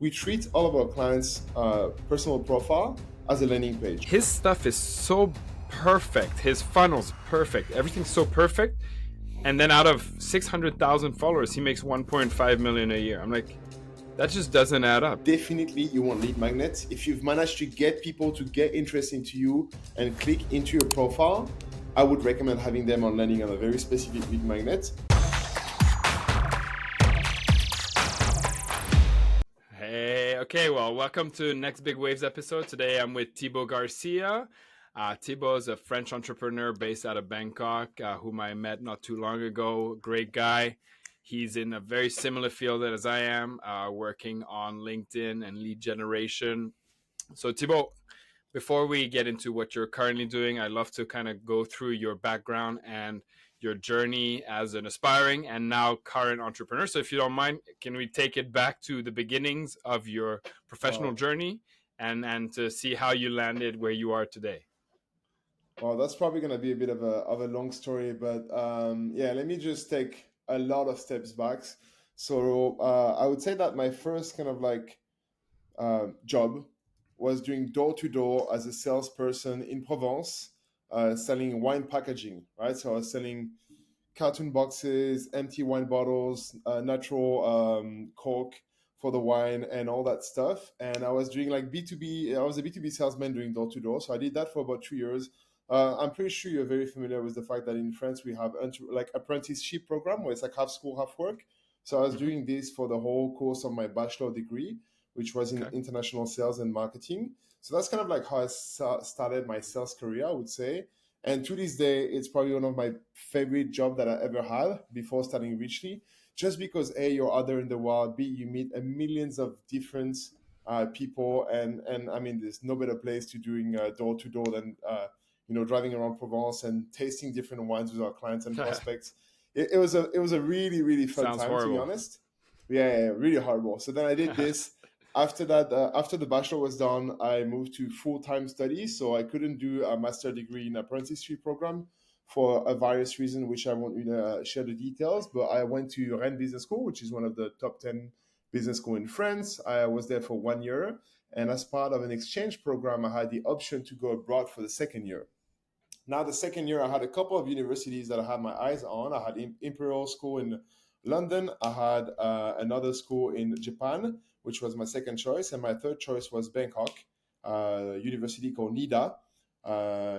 We treat all of our clients' personal profile as a landing page. His stuff is so perfect. His funnel's perfect. Everything's so perfect. And then out of 600,000 followers, he makes 1.5 million a year. I'm like, that just doesn't add up. Definitely, you want lead magnets. If you've managed to get people to get interest into you and click into your profile, I would recommend having them on landing on a very specific lead magnet. Hey, okay, well, welcome to Next Big Waves episode. Today I'm with Thibaut Garcia. Thibaut is a French entrepreneur based out of Bangkok, whom I met not too long ago. Great guy. He's in a very similar field as I am, working on LinkedIn and lead generation. So, Thibaut, before we get into what you're currently doing, I'd love to kind of go through your background and your journey as an aspiring and now current entrepreneur. So, if you don't mind, can we take it back to the beginnings of your professional Wow. journey and to see how you landed where you are today? Well, that's probably going to be a bit of a long story, but yeah, let me just take a lot of steps back. So I would say that my first kind of like job was doing door to door as a salesperson in Provence, selling wine packaging, right? So I was selling cartoon boxes, empty wine bottles, natural cork for the wine, and all that stuff. And I was doing like B2B, I was a B2B salesman doing door to door. So I did that for about 2 years. I'm pretty sure you're very familiar with the fact that in France we have like apprenticeship program where it's like half school, half work. So I was Mm-hmm. doing this for the whole course of my bachelor degree, which was in Okay. international sales and marketing. So that's kind of like how I started my sales career, I would say. And to this day, it's probably one of my favorite job that I ever had before starting Richly, just because A, you're out there in the wild, B, you meet millions of different people, and I mean, there's no better place to doing door to door than driving around Provence and tasting different wines with our clients and prospects. It was a really really fun Sounds time, to be horrible. honest. Yeah, really horrible. So then I did this. After that, after the bachelor was done, I moved to full-time studies. So I couldn't do a master degree in apprenticeship program for a various reason, which I won't share the details. But I went to Rennes Business School, which is one of the top 10 business school in France. I was there for 1 year. And as part of an exchange program, I had the option to go abroad for the second year. Now, the second year, I had a couple of universities that I had my eyes on. I had Imperial School in London. I had another school in Japan, which was my second choice. And my third choice was Bangkok, university called NIDA,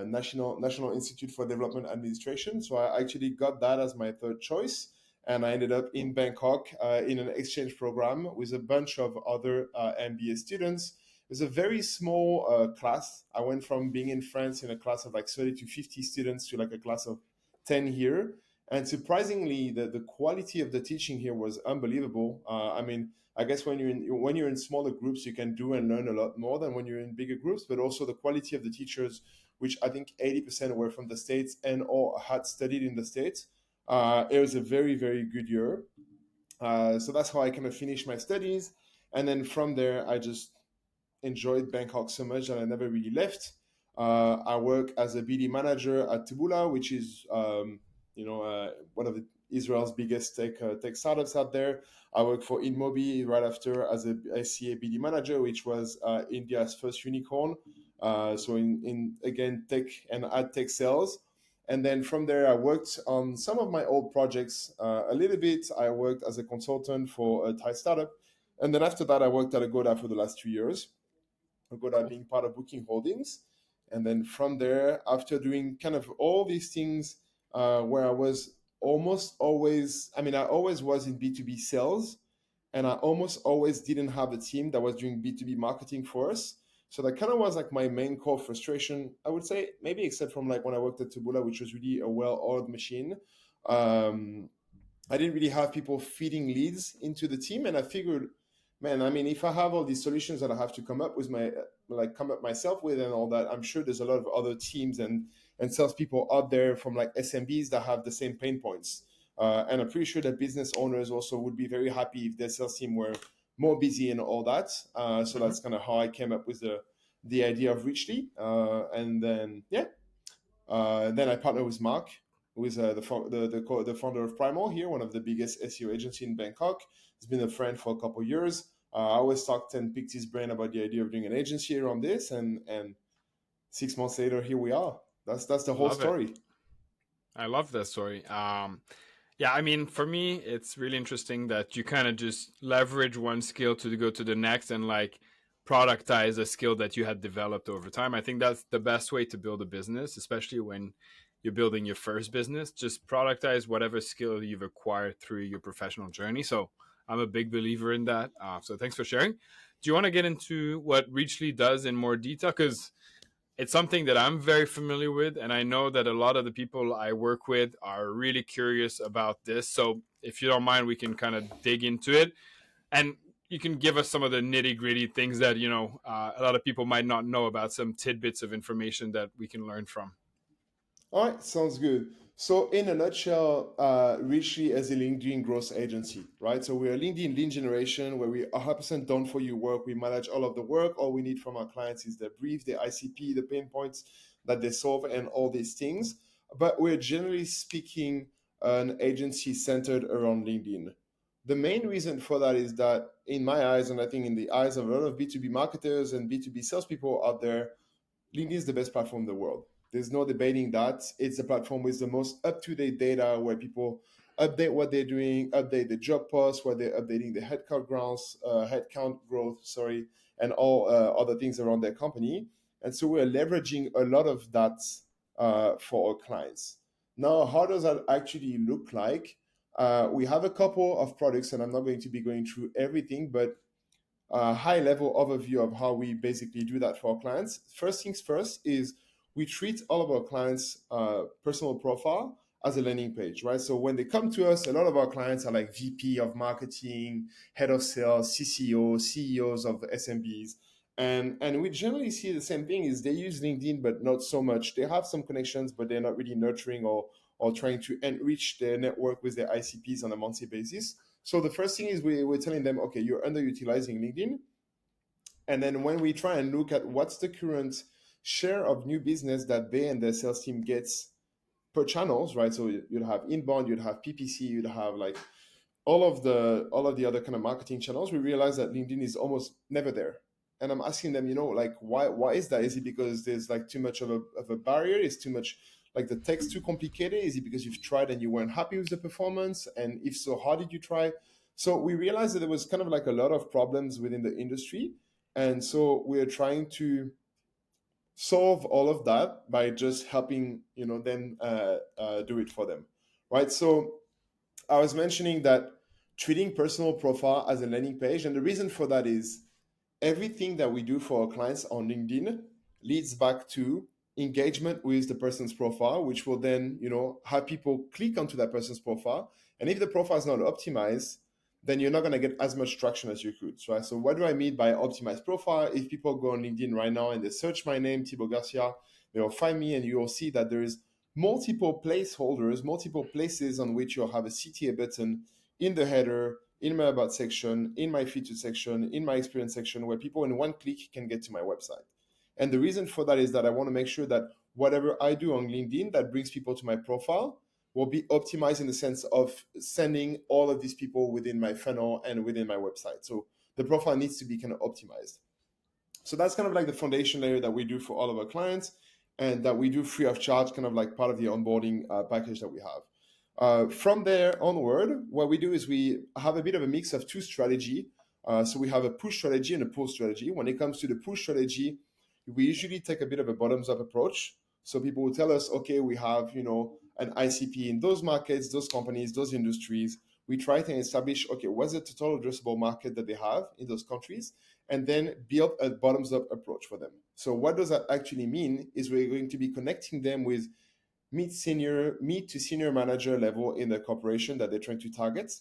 National Institute for Development Administration. So I actually got that as my third choice. And I ended up in Bangkok in an exchange program with a bunch of other MBA students. It was a very small class. I went from being in France in a class of like 30 to 50 students to like a class of 10 here. And surprisingly, the quality of the teaching here was unbelievable. I mean, I guess when you're in smaller groups, you can do and learn a lot more than when you're in bigger groups. But also the quality of the teachers, which I think 80% were from the States and or had studied in the States. It was a very very good year. So that's how I kind of finished my studies. And then from there, I just enjoyed Bangkok so much that I never really left. I work as a BD manager at Taboola, which is one of Israel's biggest tech startups out there. I worked for InMobi right after as a ICA BD manager, which was India's first unicorn. So in again tech and ad tech sales. And then from there, I worked on some of my old projects a little bit. I worked as a consultant for a Thai startup. And then after that, I worked at Agoda for the last 2 years. Agoda Cool. being part of Booking Holdings. And then from there, after doing kind of all these things where I was almost always, I mean, I always was in B2B sales, and I almost always didn't have a team that was doing B2B marketing for us. So that kind of was like my main core frustration, I would say, maybe except from like when I worked at Taboola, which was really a well-oiled machine. Um, I didn't really have people feeding leads into the team, and I figured, man, I mean, if I have all these solutions that I have to come up with come up myself with and all that, I'm sure there's a lot of other teams and salespeople out there from like SMBs that have the same pain points. And I'm pretty sure that business owners also would be very happy if their sales team were more busy and all that. So Mm-hmm. that's kind of how I came up with the idea of Richly. And then yeah, then I partnered with Mark, who is the founder of Primal here, one of the biggest SEO agency in Bangkok. He's been a friend for a couple of years. I always talked and picked his brain about the idea of doing an agency around this, and 6 months later, here we are. That's the whole Love it. story. I love that story. Yeah, I mean, for me, it's really interesting that you kind of just leverage one skill to go to the next and like productize a skill that you had developed over time. I think that's the best way to build a business, especially when you're building your first business. Just productize whatever skill you've acquired through your professional journey. So I'm a big believer in that. So thanks for sharing. Do you want to get into what Reachly does in more detail? Because it's something that I'm very familiar with, and I know that a lot of the people I work with are really curious about this. So, if you don't mind, we can kind of dig into it, and you can give us some of the nitty gritty things that a lot of people might not know about, some tidbits of information that we can learn from. All right, sounds good. So, in a nutshell, Richly is a LinkedIn growth agency, right? So, we're a LinkedIn lead generation where we 100% done for you work. We manage all of the work. All we need from our clients is the brief, the ICP, the pain points that they solve, and all these things. But we're generally speaking an agency centered around LinkedIn. The main reason for that is that, in my eyes, and I think in the eyes of a lot of B2B marketers and B2B salespeople out there, LinkedIn is the best platform in the world. There's no debating that. It's a platform with the most up-to-date data where people update what they're doing, update the job posts, where they're updating the headcount growth, sorry, and all other things around their company. And so we're leveraging a lot of that for our clients. Now, how does that actually look like? We have a couple of products, and I'm not going to be going through everything, but a high level overview of how we basically do that for our clients. First things first is we treat all of our clients' personal profile as a landing page, right? So when they come to us, a lot of our clients are like VP of marketing, head of sales, CCO, CEOs of SMBs. And we generally see the same thing is they use LinkedIn, but not so much. They have some connections, but they're not really nurturing or trying to enrich their network with their ICPs on a monthly basis. So the first thing is we're telling them, okay, you're underutilizing LinkedIn. And then when we try and look at what's the current share of new business that they and their sales team gets per channels, right? So you'd have inbound, you'd have PPC, you'd have like all of the other kind of marketing channels. We realize that LinkedIn is almost never there. And I'm asking them, like why is that? Is it because there's like too much of a barrier? Is too much like the text too complicated? Is it because you've tried and you weren't happy with the performance? And if so, how did you try? So we realized that there was kind of like a lot of problems within the industry. And so we're trying to solve all of that by just helping, them do it for them. Right. So I was mentioning that treating personal profile as a landing page, and the reason for that is everything that we do for our clients on LinkedIn leads back to engagement with the person's profile, which will then, have people click onto that person's profile. And if the profile is not optimized, then you're not going to get as much traction as you could, right? So what do I mean by optimized profile? If people go on LinkedIn right now and they search my name, Thibaut Garcia, they'll find me and you will see that there is multiple placeholders, multiple places on which you'll have a CTA button in the header, in my about section, in my feature section, in my experience section, where people in one click can get to my website. And the reason for that is that I want to make sure that whatever I do on LinkedIn that brings people to my profile will be optimized in the sense of sending all of these people within my funnel and within my website. So the profile needs to be kind of optimized. So that's kind of like the foundation layer that we do for all of our clients and that we do free of charge, kind of like part of the onboarding package that we have. From there onward, what we do is we have a bit of a mix of two strategy. So we have a push strategy and a pull strategy. When it comes to the push strategy, we usually take a bit of a bottoms up approach. So people will tell us, okay, we have, an ICP in those markets, those companies, those industries. We try to establish, okay, what's the total addressable market that they have in those countries? And then build a bottoms up approach for them. So what does that actually mean is we're going to be connecting them with mid to senior manager level in the corporation that they're trying to target.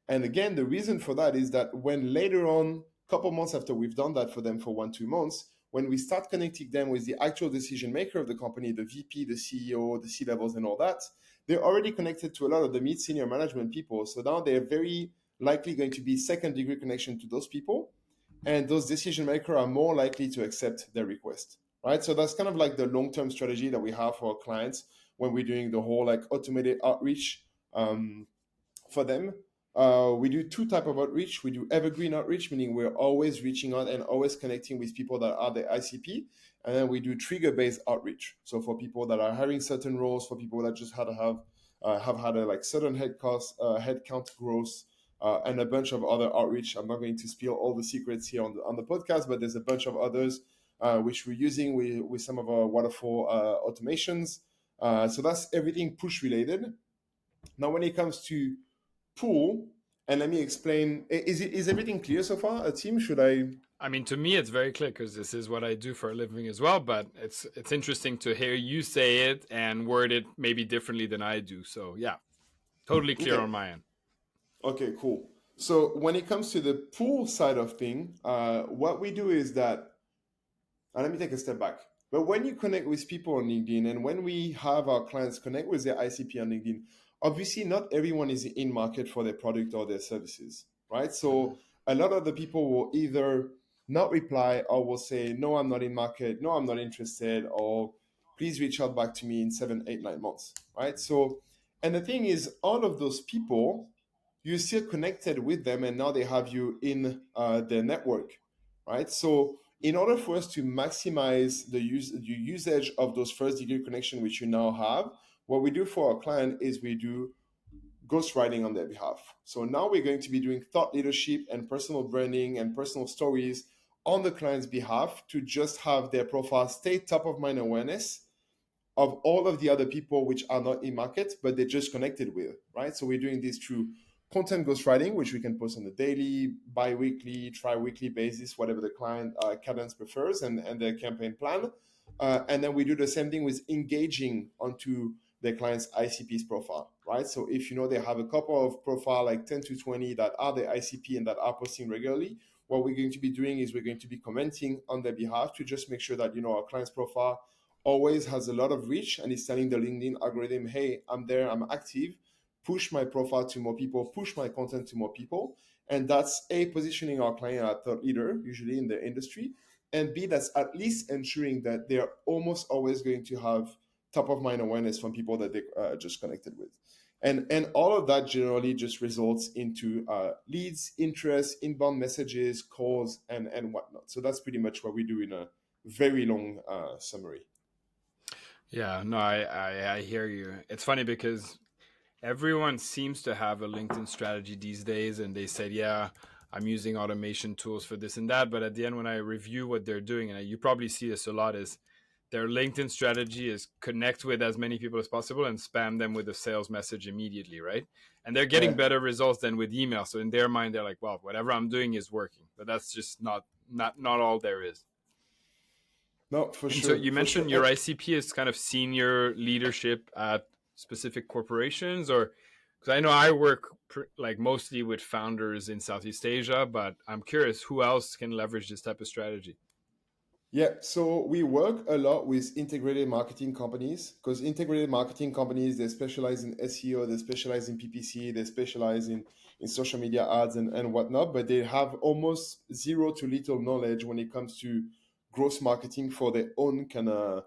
And again, the reason for that is that when later on, a couple months after we've done that for them for 1-2 months, when we start connecting them with the actual decision maker of the company, the VP, the CEO, the C levels, and all that, they're already connected to a lot of the mid senior management people. So now they're very likely going to be second degree connection to those people. And those decision makers are more likely to accept their request, right? So that's kind of like the long-term strategy that we have for our clients when we're doing the whole like automated outreach for them. We do two type of outreach. We do evergreen outreach, meaning we're always reaching out and always connecting with people that are the ICP. And then we do trigger-based outreach. So for people that are having certain roles, for people that just have had a like certain head count growth, and a bunch of other outreach. I'm not going to spill all the secrets here on the podcast, but there's a bunch of others which we're using with some of our waterfall automations. So that's everything push related. Now, when it comes to pool, and let me explain. Is everything clear so far? A team? Should I? I mean, to me, it's very clear because this is what I do for a living as well. But it's interesting to hear you say it and word it maybe differently than I do. So yeah, totally clear Okay. on my end. Okay. Cool. So when it comes to the pool side of thing, what we do is that, and let me take a step back. But when you connect with people on LinkedIn, and when we have our clients connect with their ICP on LinkedIn, obviously not everyone is in market for their product or their services, right? Mm-hmm. So a lot of the people will either not reply or will say, no, I'm not in market, no, I'm not interested, or please reach out back to me in 7, 8, 9 months, right? So, and the thing is, all of those people, you're still connected with them, and now they have you in their network, right? So in order for us to maximize the usage of those first degree connection which you now have, what we do for our client is we do ghostwriting on their behalf. So now we're going to be doing thought leadership and personal branding and personal stories on the client's behalf to just have their profile stay top of mind awareness of all of the other people which are not in market, but they just connected with, right? So we're doing this through content ghostwriting, which we can post on a daily, bi-weekly, tri-weekly basis, whatever the client cadence prefers and their campaign plan. And then we do the same thing with engaging onto their client's ICP's profile, right? So if you know they have a couple of profile, like 10 to 20 that are the ICP and that are posting regularly, what we're going to be doing is we're going to be commenting on their behalf to just make sure that, you know, our client's profile always has a lot of reach and is telling the LinkedIn algorithm, hey, I'm there, I'm active, push my profile to more people, push my content to more people. And that's A, positioning our client as thought leader, usually in the industry, and B, that's at least ensuring that they're almost always going to have top of mind awareness from people that they just connected with. And all of that generally just results into leads, interest, inbound messages, calls, and whatnot. So that's pretty much what we do in a very long summary. Yeah, no, I hear you. It's funny because everyone seems to have a LinkedIn strategy these days, and they said, yeah, I'm using automation tools for this and that. But at the end, when I review what they're doing, and you probably see this a lot, is their LinkedIn strategy is connect with as many people as possible and spam them with a sales message immediately, right? And they're getting Yeah, better results than with email. So in their mind, they're like, well, whatever I'm doing is working. But that's just not all there is. no, for And so sure, you for sure. mentioned your ICP is kind of senior leadership at specific corporations, or because I know I work like mostly with founders in Southeast Asia, but I'm curious who else can leverage this type of strategy. Yeah, so we work a lot with integrated marketing companies because integrated marketing companies, they specialize in SEO, they specialize in PPC, they specialize in social media ads and whatnot, but they have almost zero to little knowledge when it comes to growth marketing for their own kind of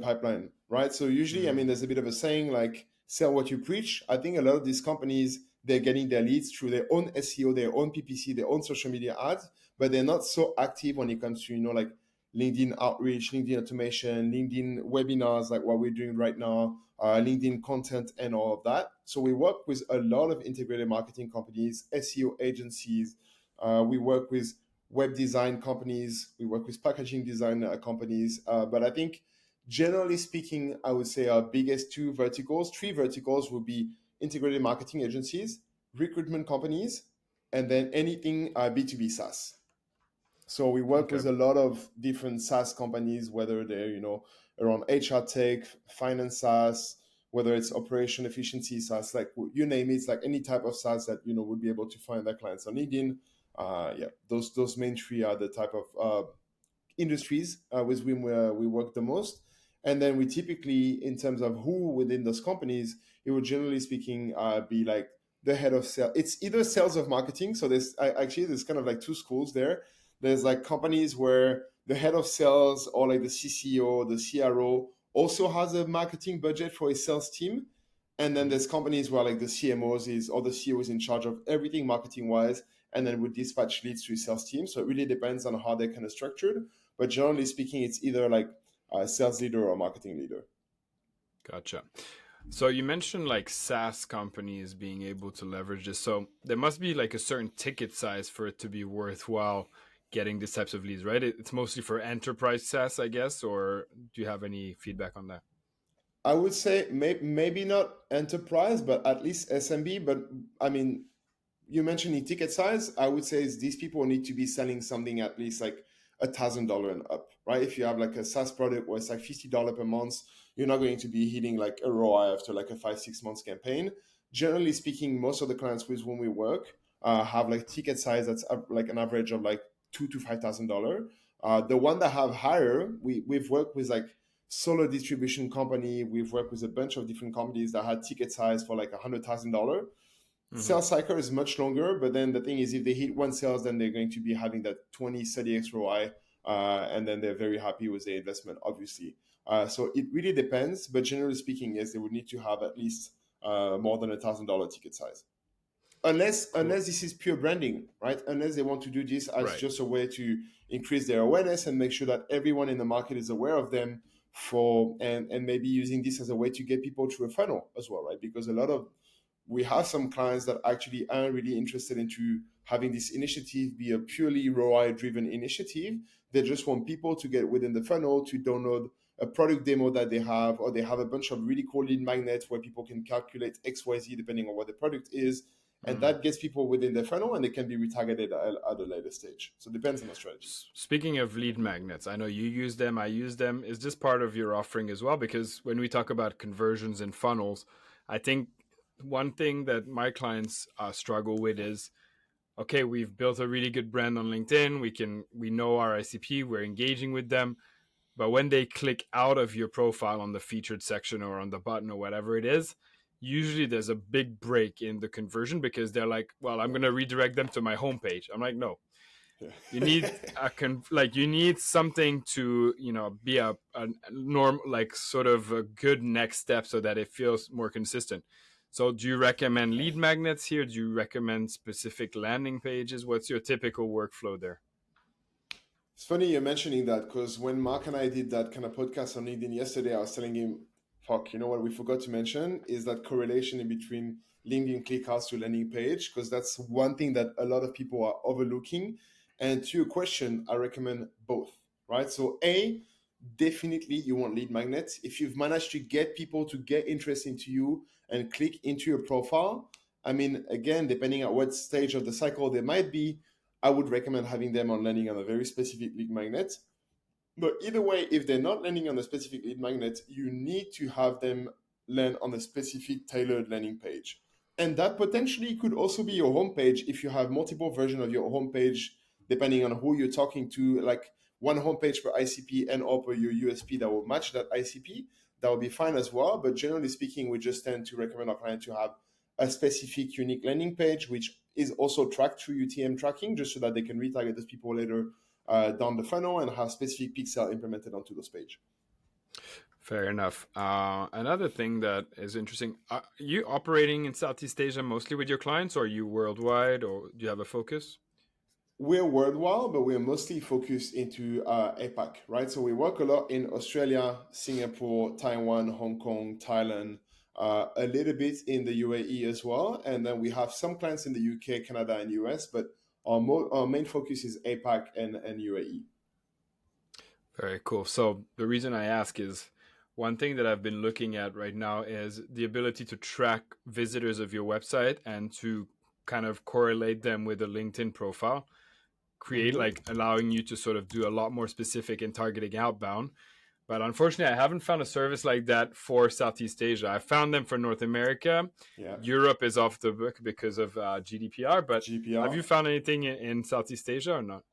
pipeline, right? So usually, I Mm-hmm. mean, there's a bit of a saying like sell what you preach. I think a lot of these companies, they're getting their leads through their own SEO, their own PPC, their own social media ads, but they're not so active when it comes to, you know, like LinkedIn outreach, LinkedIn automation, LinkedIn webinars, like what we're doing right now, LinkedIn content, and all of that. So we work with a lot of integrated marketing companies, SEO agencies. We work with web design companies. We work with packaging design companies. But I think, generally speaking, I would say our biggest three verticals would be integrated marketing agencies, recruitment companies, and then anything B2B SaaS. So we work Okay. with a lot of different SaaS companies, whether they're, you know, around HR tech, finance SaaS, whether it's operation efficiency SaaS, like you name it, it's like any type of SaaS that, you know, would be able to find their clients on LinkedIn. Yeah, those main three are the type of industries with whom we work the most. And then we typically, in terms of who within those companies, it would generally speaking be like the head of sales. It's either sales of marketing. So actually there's kind of like two schools there. There's like companies where the head of sales or like the CCO, the CRO also has a marketing budget for a sales team. And then Mhm. there's companies where like the CMOs is or the CEO is in charge of everything marketing wise, and then would dispatch leads to a sales team. So it really depends on how they're kind of structured. But generally speaking, it's either like a sales leader or marketing leader. Gotcha. So you mentioned like SaaS companies being able to leverage this. So there must be like a certain ticket size for it to be worthwhile getting these types of leads, right? It's mostly for enterprise SaaS, I guess, or do you have any feedback on that? I would say maybe not enterprise, but at least SMB. But I mean, you mentioned the ticket size. I would say is these people need to be selling something at least like $1,000 and up, right? If you have like a SaaS product where it's like $50 per month, you're not going to be hitting like a ROI after like a 5-6 months campaign. Generally speaking, most of the clients with whom we work have like ticket size that's like an average of like $2,000 to $5,000. The one that have higher, we've worked with like solo distribution company. We've worked with a bunch of different companies that had ticket size for like $100,000. Hmm. Sales cycle is much longer, but then the thing is, if they hit one sales, then they're going to be having that 20-30x ROI, and then they're very happy with the investment, obviously. So it really depends, but generally speaking, yes, they would need to have at least more than $1,000 ticket size. Cool. Unless this is pure branding, right? Unless they want to do this as Right. just a way to increase their awareness and make sure that everyone in the market is aware of them for and maybe using this as a way to get people through a funnel as well, right? Because a lot of we have some clients that actually aren't really interested into having this initiative be a purely ROI driven initiative. They just want people to get within the funnel to download a product demo that they have, or they have a bunch of really cool lead magnets where people can calculate XYZ depending on what the product is. And Mm. that gets people within the funnel and they can be retargeted at a later stage. So it depends on the strategy. Speaking of lead magnets, I know you use them, I use them. Is this part of your offering as well? Because when we talk about conversions and funnels, I think one thing that my clients struggle with is okay, we've built a really good brand on LinkedIn. We know our ICP, we're engaging with them. But when they click out of your profile on the featured section or on the button or whatever it is, usually there's a big break in the conversion because they're like, well, I'm Yeah. going to redirect them to my homepage. I'm like, no, you Yeah. need you need something to be a norm, like sort of a good next step so that it feels more consistent. So do you recommend lead magnets here? Do you recommend specific landing pages? What's your typical workflow there? It's funny you're mentioning that because when Mark and I did that kind of podcast on LinkedIn yesterday, I was telling him, fuck, you know what we forgot to mention is that correlation in between LinkedIn clickouts to landing page, because that's one thing that a lot of people are overlooking. And to your question, I recommend both, right? So, A, definitely you want lead magnets. If you've managed to get people to get interest into you and click into your profile, I mean, again, depending on what stage of the cycle they might be, I would recommend having them on landing on a very specific lead magnet. But either way, if they're not landing on a specific lead magnet, you need to have them land on a specific tailored landing page. And that potentially could also be your homepage if you have multiple versions of your homepage, depending on who you're talking to, like one homepage per ICP and or per your USP that will match that ICP. That will be fine as well. But generally speaking, we just tend to recommend our client to have a specific unique landing page, which is also tracked through UTM tracking, just so that they can retarget those people later down the funnel and have specific pixel implemented onto those page. Fair enough. Another thing that is interesting, are you operating in Southeast Asia mostly with your clients, or are you worldwide, or do you have a focus? We're worldwide, but we're mostly focused into APAC, right? So we work a lot in Australia, Singapore, Taiwan, Hong Kong, Thailand, a little bit in the UAE as well. And then we have some clients in the UK, Canada, and US, but our main focus is APAC and UAE. Very cool. So the reason I ask is one thing that I've been looking at right now is the ability to track visitors of your website and to kind of correlate them with a LinkedIn profile, create Mm-hmm. like allowing you to sort of do a lot more specific and targeting outbound. But unfortunately, I haven't found a service like that for Southeast Asia. I found them for North America. Yeah. Europe is off the book because of GDPR. But have GPR. you found anything in Southeast Asia or not?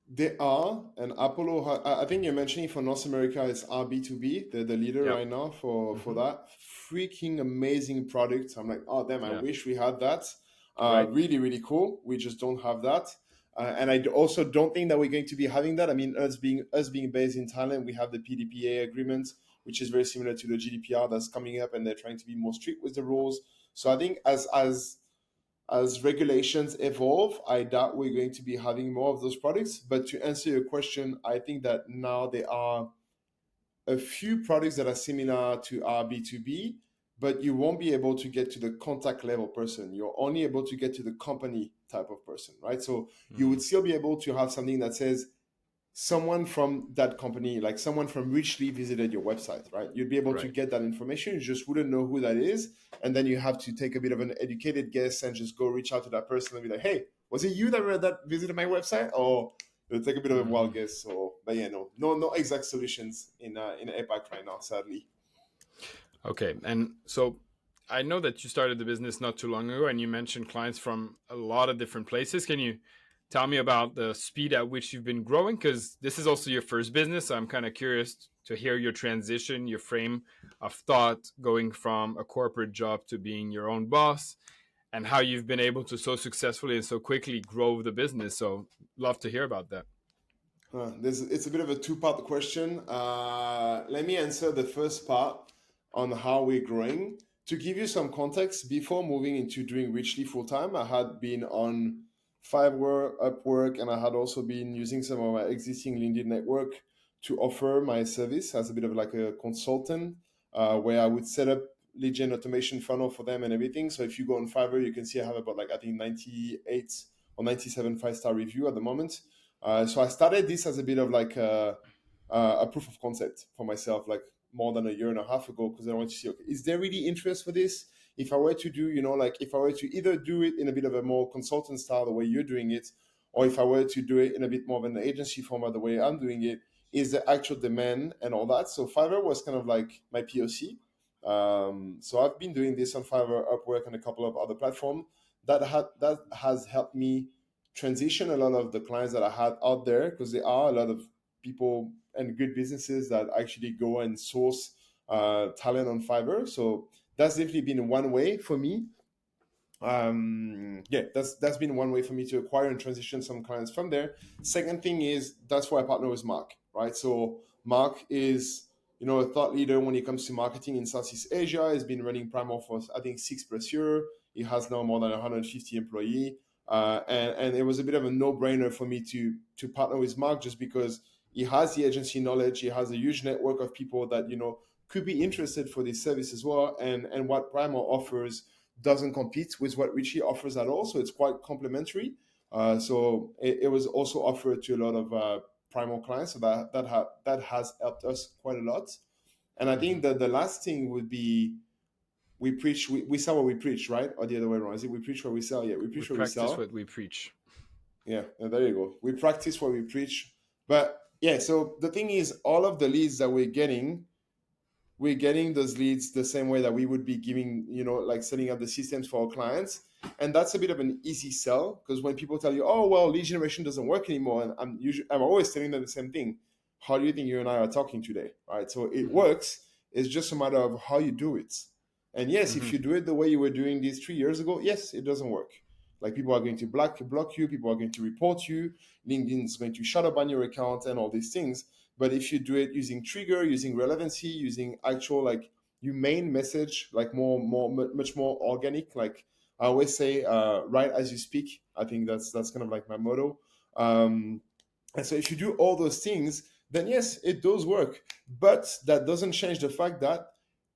They are, and Apollo, I think you're mentioning for North America, it's RB2B, the leader Yep. right now for Hmm. that. Freaking amazing product. I'm like, oh, damn, I Yeah. wish we had that. Right. Really, really cool. We just don't have that. And also don't think that we're going to be having that. I mean, us being based in Thailand, we have the PDPA agreement, which is very similar to the GDPR that's coming up, and they're trying to be more strict with the rules. So I think as regulations evolve, I doubt we're going to be having more of those products. But to answer your question, I think that now there are a few products that are similar to our B2B, but you won't be able to get to the contact level person. You're only able to get to the company type of person, right? So you would still be able to have something that says someone from that company, like someone from Richly visited your website, right? You'd be able to Right. get that information. You just wouldn't know who that is. And then you have to take a bit of an educated guess and just go reach out to that person and be like, hey, was it you that visited my website? Or it'll take a bit of a wild guess. So, but yeah, no exact solutions in APAC right now, sadly. Okay. And so I know that you started the business not too long ago and you mentioned clients from a lot of different places. Can you tell me about the speed at which you've been growing? Because this is also your first business. So I'm kind of curious to hear your transition, your frame of thought going from a corporate job to being your own boss, and how you've been able to so successfully and so quickly grow the business. So love to hear about that. It's a bit of a two-part question. Let me answer the first part on how we're growing. To give you some context, before moving into doing Richly full-time, I had been on Fiverr, Upwork, and I had also been using some of my existing LinkedIn network to offer my service as a bit of like a consultant, where I would set up lead gen automation funnel for them and everything. So if you go on Fiverr, you can see I have about like, I think 98 or 97 five-star review at the moment. So I started this as a bit of like a proof of concept for myself, like more than a year and a half ago, because I wanted to see, okay, is there really interest for this? If I were to do, like if I were to either do it in a bit of a more consultant style, the way you're doing it, or if I were to do it in a bit more of an agency format, the way I'm doing it, is the actual demand and all that. So Fiverr was kind of like my POC. So I've been doing this on Fiverr, Upwork, and a couple of other platforms that has helped me transition a lot of the clients that I had out there, because there are a lot of people and good businesses that actually go and source talent on Fiverr. So that's definitely been one way for me. Yeah, that's been one way for me to acquire and transition some clients from there. Second thing is that's why I partner with Mark, right? So Mark is a thought leader when it comes to marketing in Southeast Asia. He's been running Primal for I think 6+ years. He has now more than 150 employees. And it was a bit of a no-brainer for me to partner with Mark, just because he has the agency knowledge, he has a huge network of people that could be interested for this service as well, and what Primal offers doesn't compete with what Richie offers at all, so it's quite complementary. So it was also offered to a lot of Primal clients, so that has helped us quite a lot. And I think that the last thing would be we sell what we preach, right? Or the other way around. Is it we preach what we sell? Yeah, we We preach what we practice sell. what we preach. Yeah, there you go. We practice what we preach. But yeah, so the thing is, all of the leads that we're getting those leads the same way that we would be giving, like setting up the systems for our clients. And that's a bit of an easy sell, because when people tell you, oh, well, lead generation doesn't work anymore, and I'm always telling them the same thing. How do you think you and I are talking today, right? So it works. It's just a matter of how you do it. And yes, if you do it the way you were doing this 3 years ago, yes, it doesn't work. Like people are going to block you, people are going to report you, LinkedIn is going to shut up on your account and all these things. But if you do it using trigger, using relevancy, using actual like your main message, like much more organic, like I always say, write as you speak. I think that's kind of like my motto. And so if you do all those things, then yes, it does work. But that doesn't change the fact that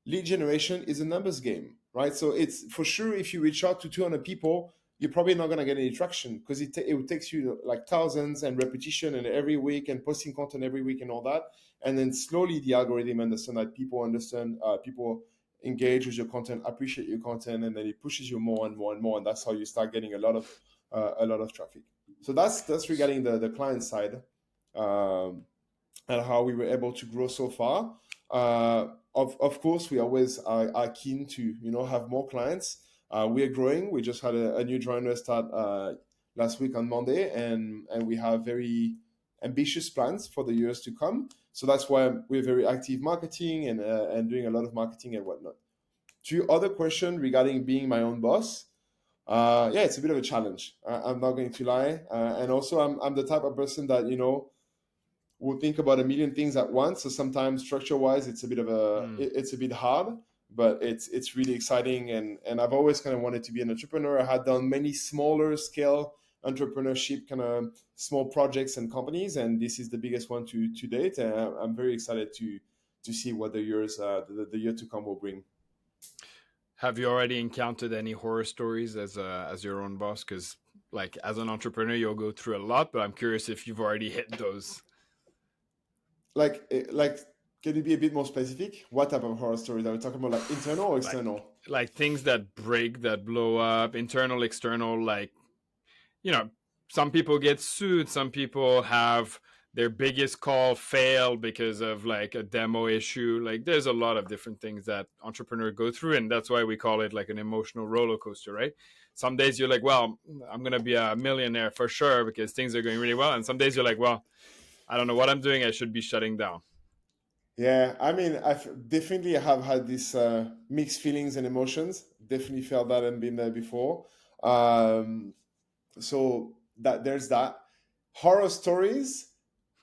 lead generation is a numbers game, right? So it's for sure, if you reach out to 200 people, you're probably not going to get any traction, because it takes you like thousands and repetition and every week and posting content every week and all that. And then slowly the algorithm understand that people engage with your content, appreciate your content, and then it pushes you more and more and more. And that's how you start getting a lot of traffic. So that's regarding the client side, and how we were able to grow so far. Of course, we always are keen to have more clients. We are growing. We just had a new joiner start last week on Monday, and we have very ambitious plans for the years to come. So that's why we're very active marketing and doing a lot of marketing and whatnot. To your other question regarding being my own boss, yeah, it's a bit of a challenge. I'm not going to lie, and also I'm the type of person that will think about a million things at once. So sometimes structure wise, it's a bit of it's a bit hard, but it's really exciting. And I've always kind of wanted to be an entrepreneur. I had done many smaller scale entrepreneurship kind of small projects and companies, and this is the biggest one to date. And I'm very excited to see what the the year to come will bring. Have you already encountered any horror stories as your own boss? Because like as an entrepreneur, you'll go through a lot, but I'm curious if you've already hit those. Like, can you be a bit more specific? What type of horror stories are we talking about? Like internal or Like external? like things that break, that blow up, internal, external. Like you know, some people get sued. Some people have their biggest call fail because of like a demo issue. Like there's a lot of different things that entrepreneurs go through, and that's why we call it like an emotional roller coaster, right? Some days you're like, well, I'm gonna be a millionaire for sure because things are going really well, and some days you're like, well, I don't know what I'm doing. I should be shutting down. Yeah, I mean, definitely have had these mixed feelings and emotions. Definitely felt that and been there before. Um, so that there's that. Horror stories,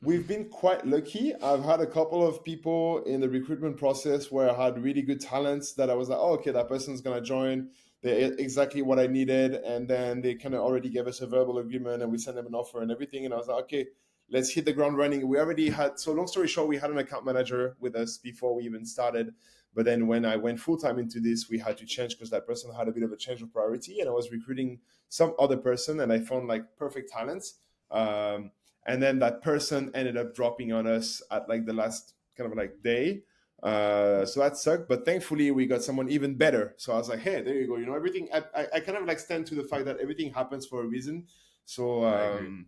we've been quite lucky. I've had a couple of people in the recruitment process where I had really good talents that I was like, oh, okay, that person's gonna join. They're exactly what I needed, and then they kind of already gave us a verbal agreement, and we sent them an offer and everything. And I was like, okay, let's hit the ground running. We already had, so long story short, we had an account manager with us before we even started. But then when I went full time into this, we had to change because that person had a bit of a change of priority, and I was recruiting some other person, and I found like perfect talents. And then that person ended up dropping on us at like the last kind of like day. So that sucked, but thankfully we got someone even better. So I was like, hey, there you go. You know, everything. I kind of like stand to the fact that everything happens for a reason. So I agree.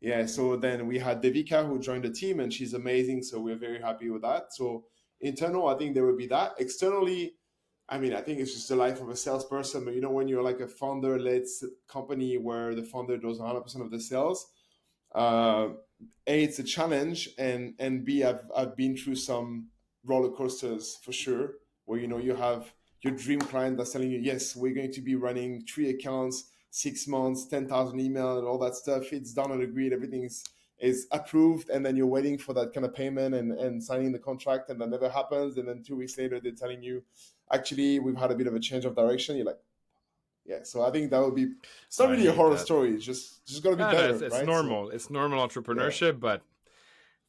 yeah, so then we had Devika who joined the team, and she's amazing. So we're very happy with that. So internal, I think there will be that. Externally, I mean, I think it's just the life of a salesperson. But you know, when you're like a founder-led company where the founder does 100% of the sales, uh, A, it's a challenge, and B, I've been through some roller coasters for sure, where you know you have your dream client that's telling you, yes, we're going to be running 3 accounts, 6 months, 10,000 email, and all that stuff. It's done and agreed, everything is approved, and then you're waiting for that kind of payment and signing the contract, and that never happens. And then 2 weeks later, they're telling you, actually, we've had a bit of a change of direction. You're like, yeah. So I think that would be. It's not I really a hate horror that. story. It's just got to be No, no, better, it's right? So normal. It's normal yeah. entrepreneurship, but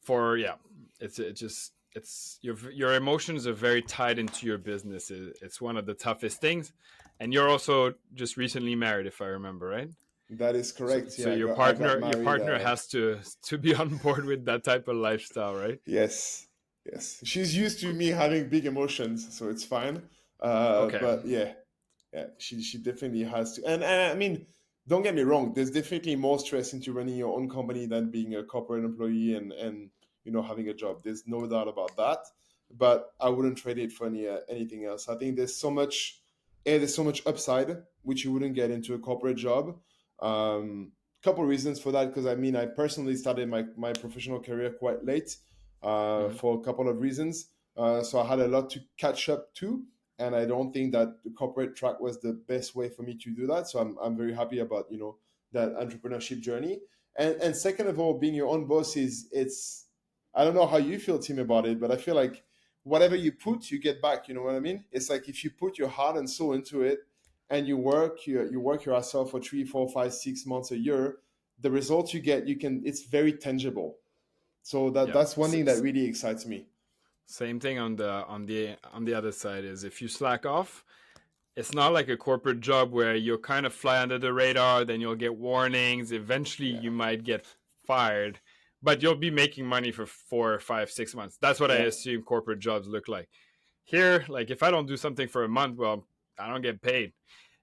for yeah, it's just it's your emotions are very tied into your business. It's one of the toughest things, and you're also just recently married, if I remember right. That is So, correct. so Yeah, I got your married. partner has to be on board with that type of lifestyle, right? Yes, yes. She's used to me having big emotions, so it's fine. Okay. But yeah, yeah, she definitely has to. And I mean, don't get me wrong. There's definitely more stress into running your own company than being a corporate employee and you know having a job. There's no doubt about that. But I wouldn't trade it for anything else. I think there's so much upside which you wouldn't get into a corporate job. Couple reasons for that, because I mean I personally started my professional career quite late Mm-hmm. for a couple of reasons. So I had a lot to catch up to, and I don't think that the corporate track was the best way for me to do that. So I'm very happy about you know that entrepreneurship journey. And second of all, being your own boss is it's I don't know how you feel, Tim, about it, but I feel like whatever you put, you get back. You know what I mean? It's like if you put your heart and soul into it, and you work your ass off for 3, 4, 5, 6 months a year, the results you get, it's very tangible. So Yeah. that's one thing that really excites me. Same thing on the other side is if you slack off, it's not like a corporate job where you'll kind of fly under the radar, then you'll get warnings. Eventually, Yeah, you might get fired, but you'll be making money for 4, 5, 6 months. That's what I yeah, assume corporate jobs look like. Here, like if I don't do something for a month, well, I don't get paid.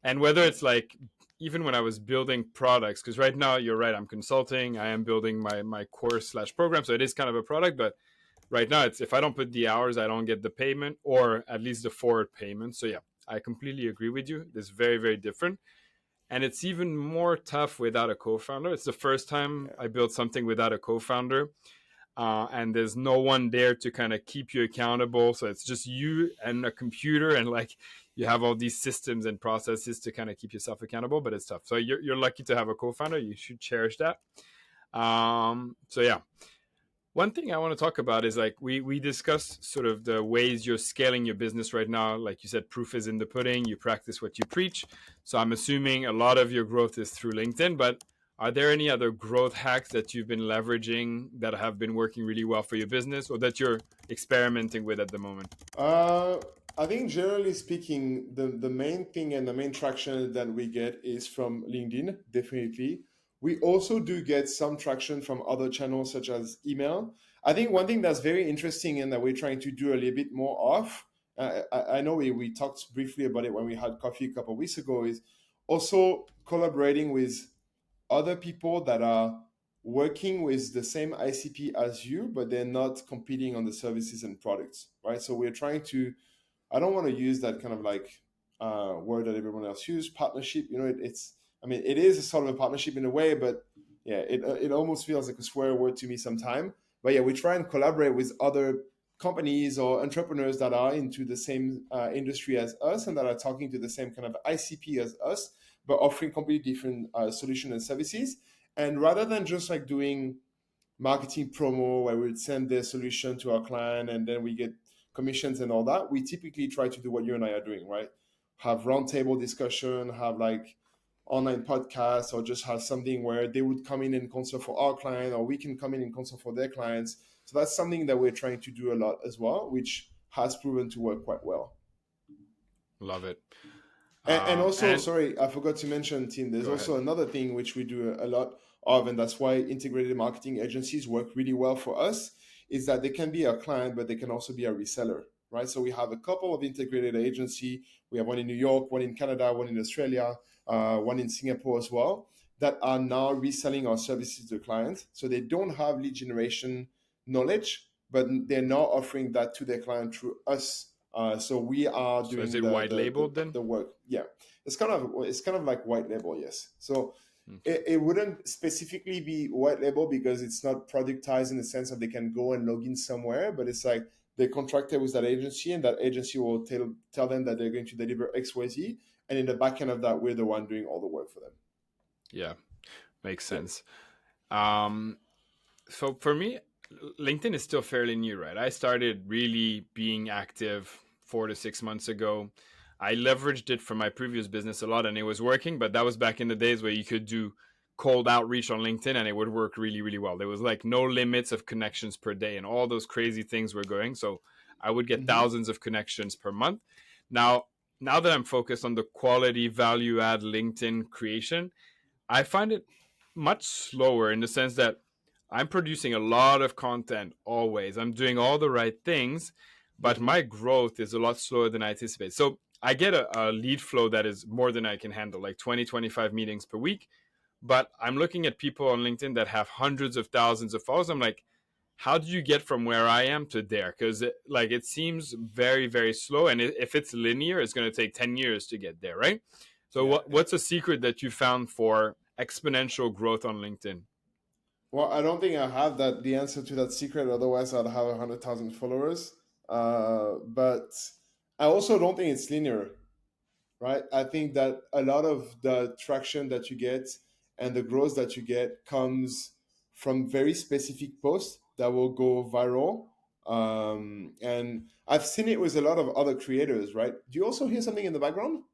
And whether it's like even when I was building products, because right now you're right, I'm consulting, I am building my course slash program, so it is kind of a product, but right now it's if I don't put the hours, I don't get the payment or at least the forward payment. So yeah, I completely agree with you. It's very, very different. And it's even more tough without a co-founder. It's the first time yeah, I built something without a co-founder. And there's no one there to kind of keep you accountable. So it's just you and a computer, and like you have all these systems and processes to kind of keep yourself accountable, but it's tough. So you're lucky to have a co-founder. You should cherish that. So yeah, One thing I want to talk about is like we discussed sort of the ways you're scaling your business right now. Like you said, proof is in the pudding. You practice what you preach. So I'm assuming a lot of your growth is through LinkedIn. But are there any other growth hacks that you've been leveraging that have been working really well for your business, or that you're experimenting with at the moment? Uh, I think generally speaking, the main thing and the main traction that we get is from LinkedIn, definitely. We also do get some traction from other channels such as email. I think one thing that's very interesting and that we're trying to do a little bit more of, I know we talked briefly about it when we had coffee a couple of weeks ago, is also collaborating with other people that are working with the same ICP as you, but they're not competing on the services and products, right? So we're trying to, I don't want to use that kind of like word that everyone else uses, partnership. It's, I mean, it is a sort of a partnership in a way, but yeah, it almost feels like a swear word to me sometime. But yeah, we try and collaborate with other companies or entrepreneurs that are into the same industry as us and that are talking to the same kind of ICP as us, but offering completely different solutions and services. And rather than just like doing marketing promo where we would send the solution to our client and then we get commissions and all that, we typically try to do what you and I are doing, right? Have roundtable discussion, have like online podcasts, or just have something where they would come in and consult for our client, or we can come in and consult for their clients. So that's something that we're trying to do a lot as well, which has proven to work quite well. Love it. And also, And sorry, I forgot to mention, Tim, there's go ahead. also another thing which we do a lot of, and that's why integrated marketing agencies work really well for us, is that they can be a client, but they can also be a reseller, right? So we have a couple of integrated agency. We have one in New York, one in Canada, one in Australia, one in Singapore as well, that are now reselling our services to clients. So they don't have lead generation knowledge, but they're now offering that to their client through us. So we are So is doing it white labeled then? the work. Yeah, it's kind of like white label. Yes. So Okay. it wouldn't specifically be white label because it's not productized in the sense that they can go and log in somewhere, but it's like they contracted with that agency, and that agency will tell them that they're going to deliver X, Y, Z, and in the back end of that, we're the one doing all the work for them. Yeah, makes Yeah. sense. Um, so for me, LinkedIn is still fairly new, right? I started really being active 4 to 6 months ago. I leveraged it from my previous business a lot and it was working, but that was back in the days where you could do cold outreach on LinkedIn and it would work really, really well. There was like no limits of connections per day and all those crazy things were going. So I would get Mm-hmm. thousands of connections per month. Now, now that I'm focused on the quality value add LinkedIn creation, I find it much slower in the sense that I'm producing a lot of content always. I'm doing all the right things, but Mm-hmm. my growth is a lot slower than I anticipate. So I get a lead flow that is more than I can handle, like 20, 25 meetings per week. But I'm looking at people on LinkedIn that have hundreds of thousands of followers. I'm like, how do you get from where I am to there? Because it seems very, very slow. And if it's linear, it's going to take 10 years to get there, right? So Yeah, yeah. what's a secret that you found for exponential growth on LinkedIn? Well, I don't think I have the answer to that secret. Otherwise, I'd have 100,000 followers. But I also don't think it's linear, right? I think that a lot of the traction that you get and the growth that you get comes from very specific posts that will go viral. And I've seen it with a lot of other creators, right? Do you also hear something in the background?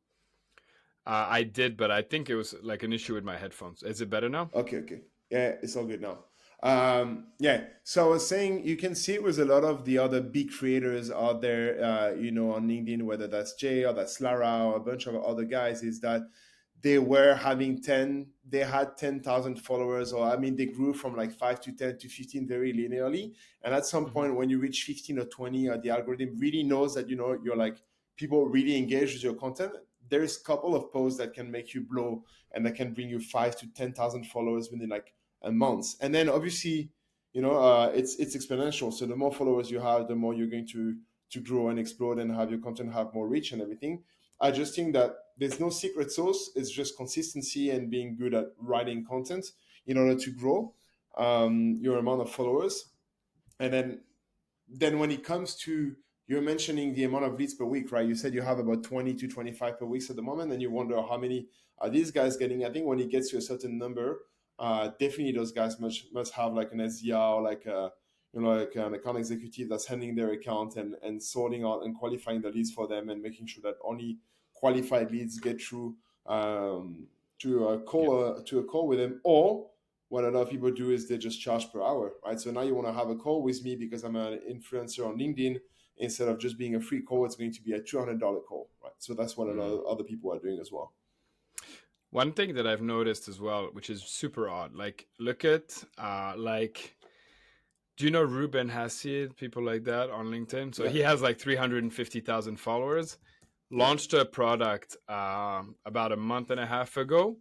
I did, but I think it was like an issue with my headphones. Is it better now? Okay, okay. Yeah, it's all good now. Yeah, so I was saying you can see it with a lot of the other big creators out there, on LinkedIn, whether that's Jay or that's Lara or a bunch of other guys, is that they had 10,000 followers, or I mean, they grew from like 5 to 10 to 15 very linearly. And at some Mm-hmm. point, when you reach 15 or 20, the algorithm really knows that, you're like, people really engage with your content. There's a couple of posts that can make you blow and that can bring you 5 to 10,000 followers within like a month. And then obviously, it's exponential. So the more followers you have, the more you're going to grow and explode and have your content have more reach and everything. I just think that there's no secret sauce. It's just consistency and being good at writing content in order to grow your amount of followers. And then when it comes to, you're mentioning the amount of leads per week, right? You said you have about 20 to 25 per week at the moment, and you wonder how many are these guys getting. I think when it gets to a certain number, definitely those guys must have like an SDR, like like an account executive that's handling their account and sorting out and qualifying the leads for them and making sure that only qualified leads get through Yeah. to a call with them. Or what a lot of people do is they just charge per hour, right? So now you want to have a call with me because I'm an influencer on LinkedIn. Instead of just being a free call, it's going to be a $200 call, right? So that's what a lot Mm. of other people are doing as well. One thing that I've noticed as well, which is super odd, like look at like do you know Ruben Hassid, people like that on LinkedIn? So Yeah, he has like 350,000 followers. yeah, Launched a product about a month and a half ago,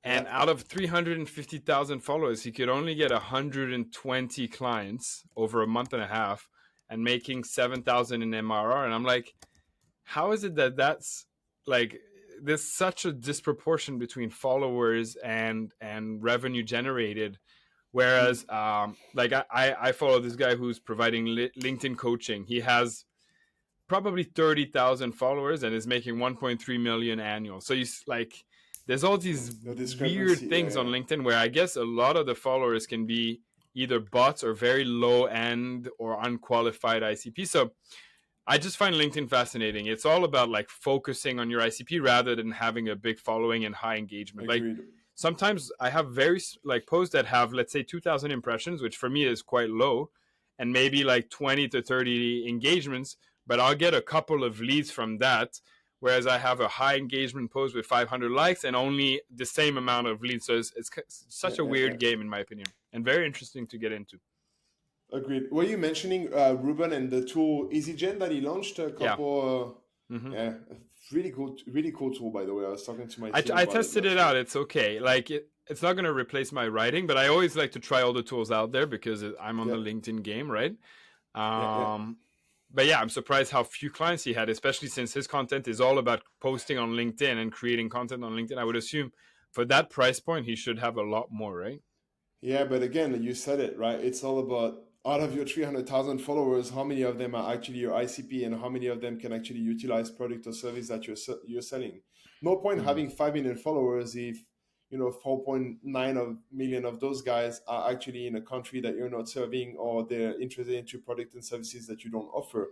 yeah. and out of 350,000 followers, he could only get 120 clients over a month and a half, and making 7,000 in MRR. And I'm like, how is it that that's like there's such a disproportion between followers and revenue generated? Mm, Whereas like I follow this guy who's providing LinkedIn coaching. He has probably 30,000 followers and is making 1.3 million annual. So you like there's all these the discrepancy, weird yeah, things on yeah. LinkedIn where I guess a lot of the followers can be either bots or very low end or unqualified ICP. So I just find LinkedIn fascinating. It's all about like focusing on your ICP rather than having a big following and high engagement. Like Agreed. sometimes I have very like posts that have let's say 2,000 impressions, which for me is quite low, and maybe like 20 to 30 engagements, but I'll get a couple of leads from that. Whereas I have a high engagement post with 500 likes and only the same amount of leads. So it's Yeah, such a yeah, yeah. weird game, in my opinion, and very interesting to get into. Agreed. Were you mentioning Ruben and the tool EasyGen that he launched a Yeah. couple? Mm-hmm. Yeah, really cool tool, by the way. I was talking to my team I about it tested it last week. out. It's okay. Like it's not going to replace my writing, but I always like to try all the tools out there because I'm on Yeah, the LinkedIn game, right? yeah, yeah. Um, but yeah, I'm surprised how few clients he had, especially since his content is all about posting on LinkedIn and creating content on LinkedIn. I would assume for that price point, he should have a lot more, right? Yeah, but again, you said it, right? It's all about out of your 300,000 followers, how many of them are actually your ICP and how many of them can actually utilize product or service that you're selling. No point Mm, having 5 million followers if 4.9 million of those guys are actually in a country that you're not serving or they're interested into product and services that you don't offer.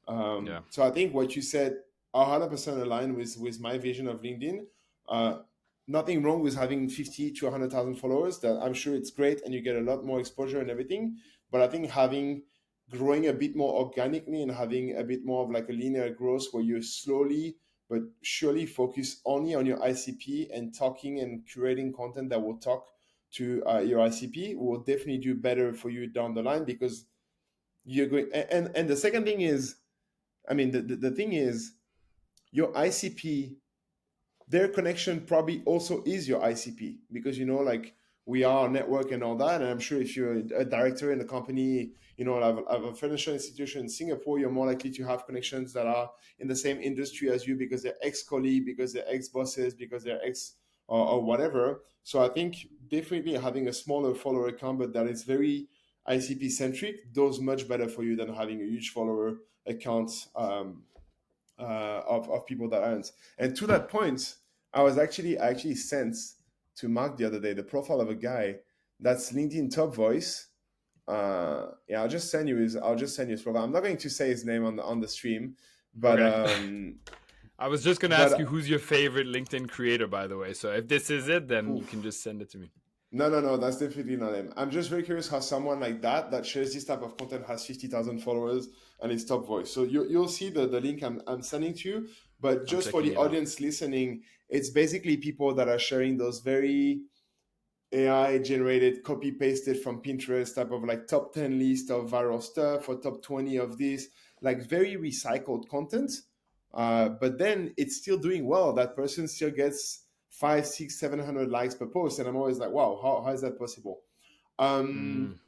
yeah. So I think what you said 100% aligned with my vision of LinkedIn. Uh, Nothing wrong with having 50 to 100,000 followers. That I'm sure it's great and you get a lot more exposure and everything. But I think having growing a bit more organically and having a bit more of like a linear growth where you slowly but surely focus only on your ICP and talking and curating content that will talk to your ICP will definitely do better for you down the line because you're going. And the second thing is, I mean, the thing is, your ICP, their connection probably also is your ICP because like we are a network and all that. And I'm sure if you're a director in a company, have a financial institution in Singapore, you're more likely to have connections that are in the same industry as you because they're ex-colleague, because they're ex-bosses, because they're ex or whatever. So I think definitely having a smaller follower account, but that is very ICP centric, does much better for you than having a huge follower account. Of people that aren't. And to that point, I actually sent to Mark the other day the profile of a guy that's LinkedIn top voice. Yeah, I'll just send you his profile. I'm not going to say his name on the stream, but Okay. I was just gonna ask you but who's your favorite LinkedIn creator, by the way. So if this is it, then you can oof. just send it to me. No, that's definitely not him. I'm just very curious how someone like that shares this type of content has 50,000 followers and is top voice. So you'll see the link I'm sending to you. But I'm just for checking the it out. audience listening, it's basically people that are sharing those very AI generated, copy pasted from Pinterest type of like top 10 list of viral stuff or top 20 of this, like very recycled content. But then it's still doing well. That person still gets 5, 6, 700 likes per post. And I'm always like, wow, how is that possible? Um, Mm,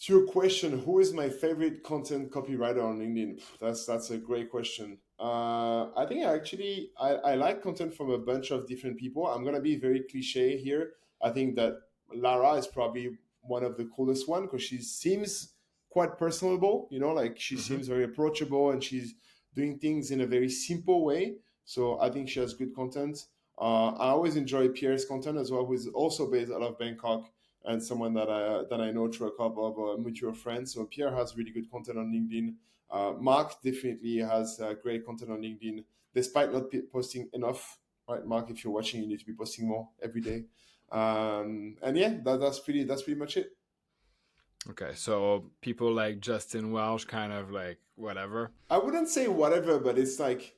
to your question, who is my favorite content copywriter on LinkedIn? That's a great question. I think I like content from a bunch of different people. I'm gonna be very cliche here. I think that Lara is probably one of the coolest one because she seems quite personable. Like she mm-hmm. seems very approachable and she's doing things in a very simple way. So I think she has good content. I always enjoy Pierre's content as well, who is also based out of Bangkok. and someone that I know through a couple of mutual friends. So Pierre has really good content on LinkedIn. Mark definitely has great content on LinkedIn, despite not posting enough. Right, Mark, if you're watching, you need to be posting more every day. And yeah, that's pretty much it. Okay, so people like Justin Welsh, kind of like whatever. I wouldn't say whatever, but it's like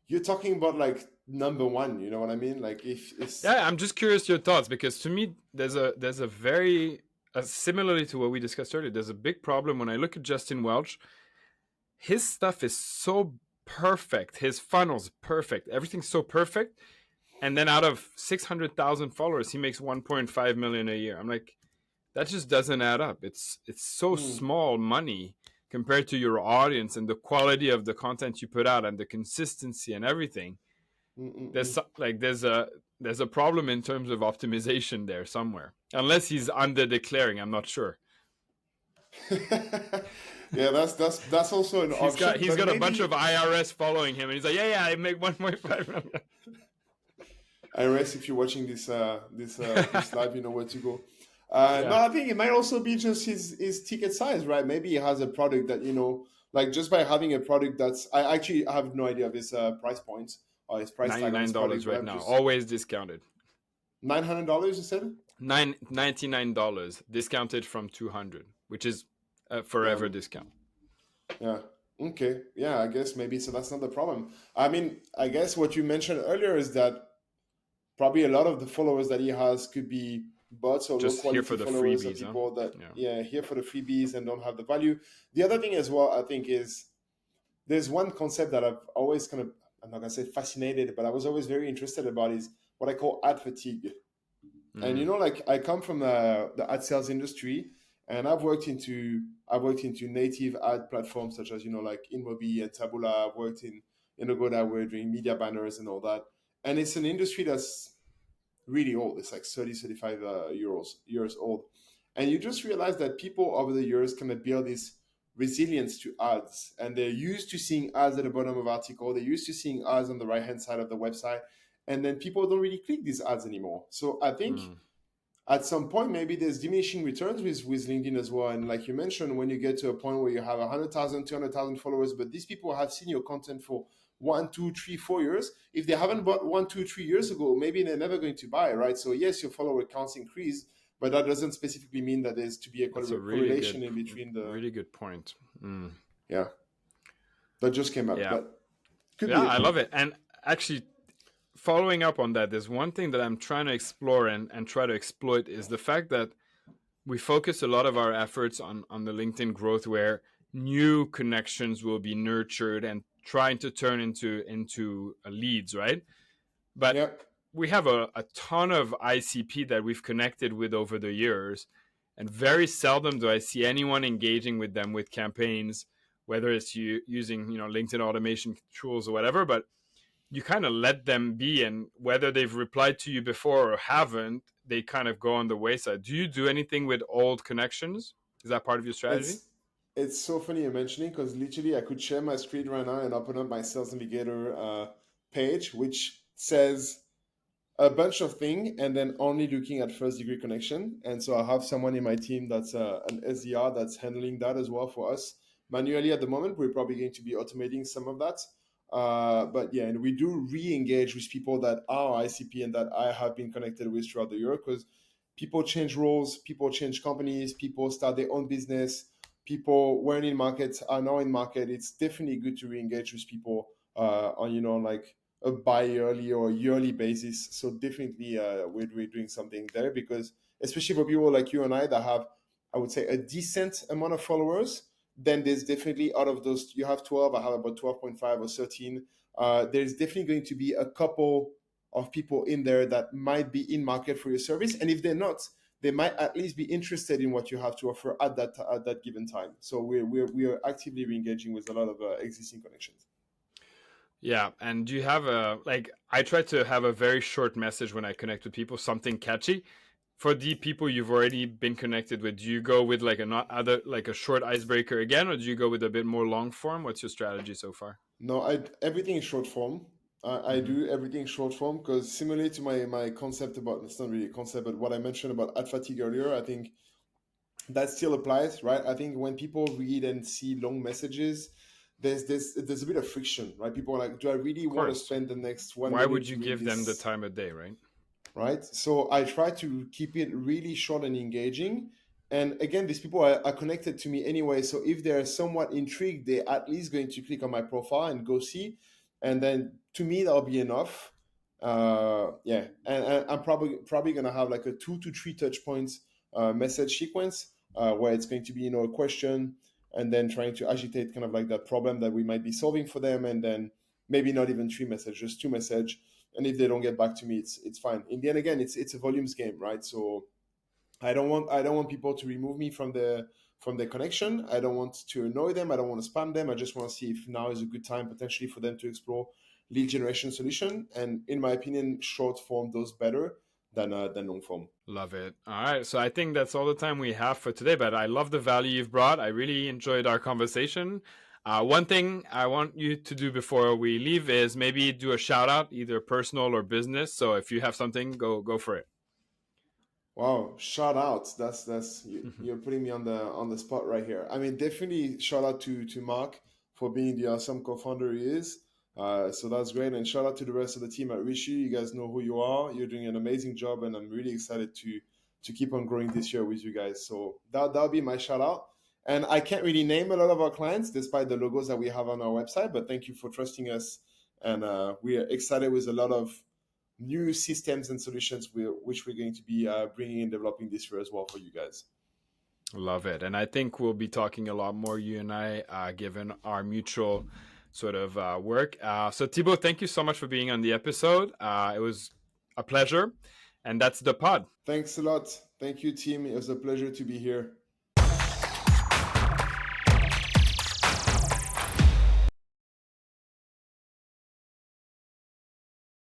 you're talking about like number one. You know what I mean? Like if it's Yeah, I'm just curious your thoughts, because to me there's a very similarly to what we discussed earlier. There's a big problem when I look at Justin Welch. His stuff is so perfect. His funnel's perfect. Everything's so perfect. And then out of 600,000 followers, he makes 1.5 million a year. I'm like, that just doesn't add up. It's so mm, small money compared to your audience and the quality of the content you put out and the consistency and everything. mm, mm, There's like there's a problem in terms of optimization there somewhere. Unless he's under declaring, I'm not sure. mm. Yeah, that's also an option, He's but got a bunch of maybe IRS following him, and he's like, yeah, I make 1.5 million. IRS, if you're watching this live, you know where to go. No, Yeah, I think it might also be just his ticket size, right? Maybe he has a product that like just by having a product that's I actually have no idea of his price point or his price tag on his product, $99 but right I'm now, just always discounted. $900. You said? $99 discounted from 200, which is a Yeah, forever discount. yeah. Okay, yeah. I guess maybe so. That's not the problem. I mean, I guess what you mentioned earlier is that probably a lot of the followers that he has could be bots or low Just here quality for the followers or freebies, huh? people that Yeah. here for the freebies and don't have the value. The other thing as well, I think, is there's one concept that I've always kind of, I'm not gonna say fascinated, but I was always very interested about is what I call ad fatigue. And Mm. like I come from the ad sales industry, and I've worked into native ad platforms such as like InMobi and Taboola. I've worked in a go that we're doing media banners and all that, and it's an industry that's really old. It's like 30, 35 years old. And you just realize that people over the years kind of build this resilience to ads. And they're used to seeing ads at the bottom of article. They're used to seeing ads on the right hand side of the website. And then people don't really click these ads anymore. So I think Mm. at some point maybe there's diminishing returns with LinkedIn as well. And like you mentioned, when you get to a point where you have 100,000, 200,000 followers, but these people have seen your content for 1, 2, 3, 4 years. If they haven't bought 1, 2, 3 years ago, maybe they're never going to buy, right? So yes, your follower counts increase, but that doesn't specifically mean that there's to be a That's a correlation in between the really good point. Mm. yeah, that just came up, Yeah, but could yeah, be I it. love it. And actually, following up on that, there's one thing that I'm trying to explore and try to exploit is the fact that we focus a lot of our efforts on the LinkedIn growth, where new connections will be nurtured and trying to turn into leads, right? But Yeah, we have a ton of ICP that we've connected with over the years, and very seldom do I see anyone engaging with them with campaigns, whether it's using LinkedIn automation tools or whatever. But you kind of let them be, and whether they've replied to you before or haven't, they kind of go on the wayside. Do you do anything with old connections? Is that part of your strategy? it's so funny you're mentioning because literally I could share my screen right now and open up my Sales Navigator page, which says a bunch of things and then only looking at first degree connection. And so I have someone in my team that's an SDR that's handling that as well for us manually at the moment. We're probably going to be automating some of that. But yeah, and we do re-engage with people that are ICP and that I have been connected with throughout the year because people change roles, people change companies, people start their own business, people weren't in market are now in market. It's definitely good to re-engage with people on like a bi-yearly or yearly basis. So definitely we're doing something there because especially for people like you and I that have, I would say, a decent amount of followers, then there's definitely out of those, you have 12, I have about 12.5 or 13. There's definitely going to be a couple of people in there that might be in market for your service. And if they're not, they might at least be interested in what you have to offer at that given time. So we are actively re-engaging with a lot of existing connections. Yeah, and do you have a like? I try to have a very short message when I connect with people, something catchy. For the people you've already been connected with, do you go with like a not other like a short icebreaker again, or do you go with a bit more long form? What's your strategy so far? No, everything is short form. I do everything short form because similarly to my concept about, it's not really a concept, but what I mentioned about ad fatigue earlier, I think that still applies, right? I think when people read and see long messages, there's a bit of friction, right? People are like, do I really Of want to course. spend the next one Why minute would you doing give them the this, time of day, right? right? So I try to keep it really short and engaging. And again, these people are connected to me anyway. So if they're somewhat intrigued, they're at least going to click on my profile and go see. And then to me, that'll be enough. Yeah, and I'm probably gonna have like a 2 to 3 touch points message sequence where it's going to be a question and then trying to agitate kind of like that problem that we might be solving for them, and then maybe not even 3 messages, just 2 message, and if they don't get back to me, it's fine. In the end, again, it's a volumes game, right? So I don't want people to remove me from the connection. I don't want to annoy them. I don't want to spam them. I just want to see if now is a good time potentially for them to explore lead generation solution. And in my opinion, short form does better than long form. Love it. All right. So I think that's all the time we have for today, but I love the value you've brought. I really enjoyed our conversation. One thing I want you to do before we leave is maybe do a shout out, either personal or business. So if you have something, go for it. Wow, shout out. That's you're putting me on the spot right here. I mean, definitely shout out to Mark for being the awesome co-founder he is. So that's great, and shout out to the rest of the team at Rishi. You guys know who you are. You're doing an amazing job, and I'm really excited to keep on growing this year with you guys. So that'll be my shout out. And I can't really name a lot of our clients despite the logos that we have on our website, but thank you for trusting us, and we are excited with a lot of new systems and solutions which we're going to be bringing and developing this year as well for you guys. Love it. And I think we'll be talking a lot more, you and I, given our mutual sort of work. So, Thibaut, thank you so much for being on the episode. It was a pleasure. And that's the pod. Thanks a lot. Thank you, team. It was a pleasure to be here.